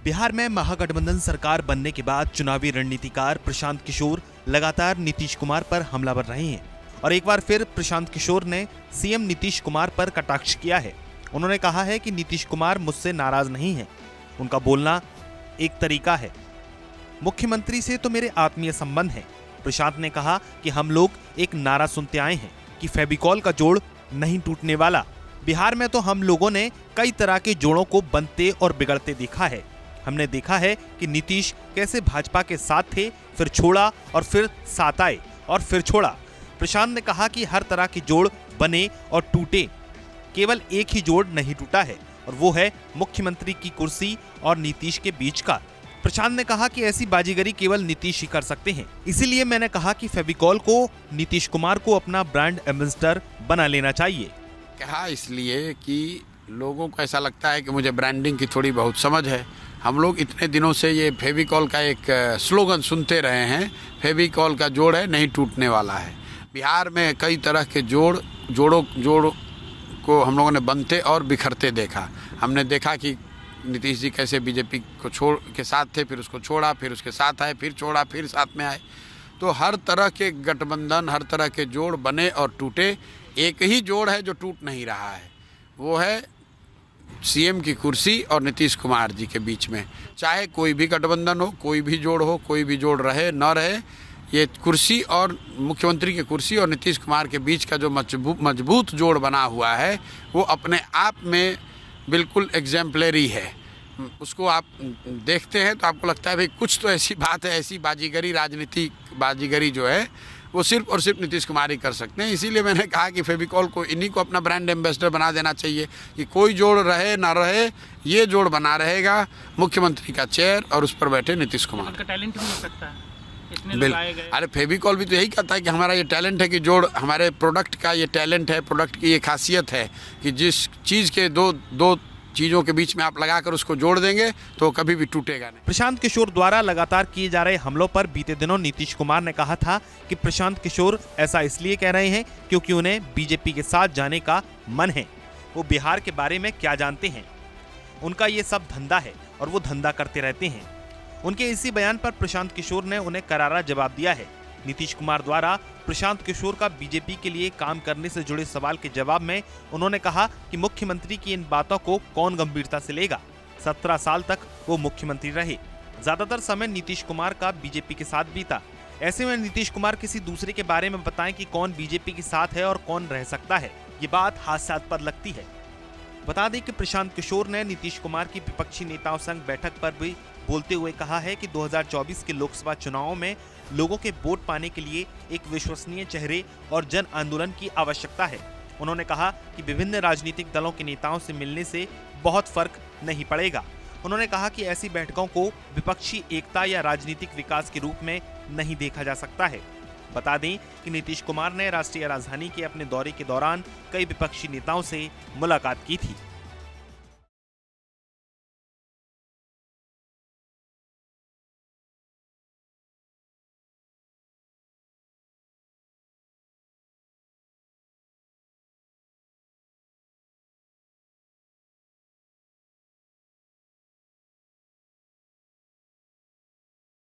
बिहार में महागठबंधन सरकार बनने के बाद चुनावी रणनीतिकार प्रशांत किशोर लगातार नीतीश कुमार पर हमलावर रहे हैं और एक बार फिर प्रशांत किशोर ने सीएम नीतीश कुमार पर कटाक्ष किया है। उन्होंने कहा है कि नीतीश कुमार मुझसे नाराज नहीं है, उनका बोलना एक तरीका है। मुख्यमंत्री से तो मेरे आत्मीय संबंध है। प्रशांत ने कहा कि हम लोग एक नारा सुनते आए हैं कि फेविकॉल का जोड़ नहीं टूटने वाला। बिहार में तो हम लोगों ने कई तरह के जोड़ों को बनते और बिगड़ते देखा है। हमने देखा है कि नीतीश कैसे भाजपा के साथ थे, फिर छोड़ा और फिर साथ आए और फिर छोड़ा। प्रशांत ने कहा कि हर तरह के जोड़ बने और टूटे, केवल एक ही जोड़ नहीं टूटा है और वो है मुख्यमंत्री की कुर्सी और नीतीश के बीच का। प्रशांत ने कहा कि ऐसी बाजीगरी केवल नीतीश ही कर सकते हैं, इसीलिए मैंने कहा कि फेविकॉल को नीतीश कुमार को अपना ब्रांड एम्बेसडर बना लेना चाहिए। कहा इसलिए कि लोगों को ऐसा लगता है कि मुझे ब्रांडिंग की थोड़ी बहुत समझ है। हम लोग इतने दिनों से ये फेविकॉल का एक स्लोगन सुनते रहे हैं, फेविकॉल का जोड़ है नहीं टूटने वाला है। बिहार में कई तरह के जोड़ों को हम लोगों ने बनते और बिखरते देखा। हमने देखा कि नीतीश जी कैसे बीजेपी को छोड़ के साथ थे, फिर उसको छोड़ा, फिर उसके साथ आए, फिर छोड़ा, फिर साथ में आए। तो हर तरह के गठबंधन, हर तरह के जोड़ बने और टूटे। एक ही जोड़ है जो टूट नहीं रहा है, वो है सीएम की कुर्सी और नीतीश कुमार जी के बीच में। चाहे कोई भी गठबंधन हो, कोई भी जोड़ हो, कोई भी जोड़ रहे न रहे, ये कुर्सी और मुख्यमंत्री की कुर्सी और नीतीश कुमार के बीच का जो मजबूत जोड़ बना हुआ है वो अपने आप में बिल्कुल एग्जाम्पलरी है। उसको आप देखते हैं तो आपको लगता है भाई कुछ तो ऐसी बात है, ऐसी बाजीगरी, राजनीतिक बाजीगरी जो है वो सिर्फ और सिर्फ नीतीश कुमार ही कर सकते हैं। इसीलिए मैंने कहा कि फेविकॉल को इन्हीं को अपना ब्रांड एम्बेसडर बना देना चाहिए कि कोई जोड़ रहे ना रहे, ये जोड़ बना रहेगा मुख्यमंत्री का चेयर और उस पर बैठे नीतीश कुमार। उनका टैलेंट भी हो सकता है, इतने लगाए गए। अरे फेविकॉल भी तो यही कहता है कि हमारा ये टैलेंट है कि जोड़, हमारे प्रोडक्ट का ये टैलेंट है, प्रोडक्ट की ये खासियत है कि जिस चीज़ के दो चीज़ों के बीच में आप लगाकर उसको जोड़ देंगे तो कभी भी टूटेगा नहीं। प्रशांत किशोर द्वारा लगातार किए जा रहे हमलों पर बीते दिनों नीतीश कुमार ने कहा था कि प्रशांत किशोर ऐसा इसलिए कह रहे हैं क्योंकि उन्हें बीजेपी के साथ जाने का मन है। वो बिहार के बारे में क्या जानते हैं, उनका ये सब धंधा है और वो धंधा करते रहते हैं। उनके इसी बयान पर प्रशांत किशोर ने उन्हें करारा जवाब दिया है। नीतीश कुमार द्वारा प्रशांत किशोर का बीजेपी के लिए काम करने से जुड़े सवाल के जवाब में उन्होंने कहा कि मुख्यमंत्री की इन बातों को कौन गंभीरता से लेगा। 17 साल तक वो मुख्यमंत्री रहे, ज्यादातर समय नीतीश कुमार का बीजेपी के साथ बीता। ऐसे में नीतीश कुमार किसी दूसरे के बारे में बताएं कि कौन बीजेपी के साथ है और कौन रह सकता है, ये बात हास्यास्पद लगती है। बता दें कि प्रशांत किशोर ने नीतीश कुमार की विपक्षी नेताओं संग बैठक पर भी बोलते हुए कहा है कि 2024 के लोकसभा चुनावों में लोगों के वोट पाने के लिए एक विश्वसनीय चेहरे और जन आंदोलन की आवश्यकता है। उन्होंने कहा कि विभिन्न राजनीतिक दलों के नेताओं से मिलने से बहुत फर्क नहीं पड़ेगा। उन्होंने कहा कि ऐसी बैठकों को विपक्षी एकता या राजनीतिक विकास के रूप में नहीं देखा जा सकता है। बता दें कि नीतीश कुमार ने राष्ट्रीय राजधानी के अपने दौरे के दौरान कई विपक्षी नेताओं से मुलाकात की थी।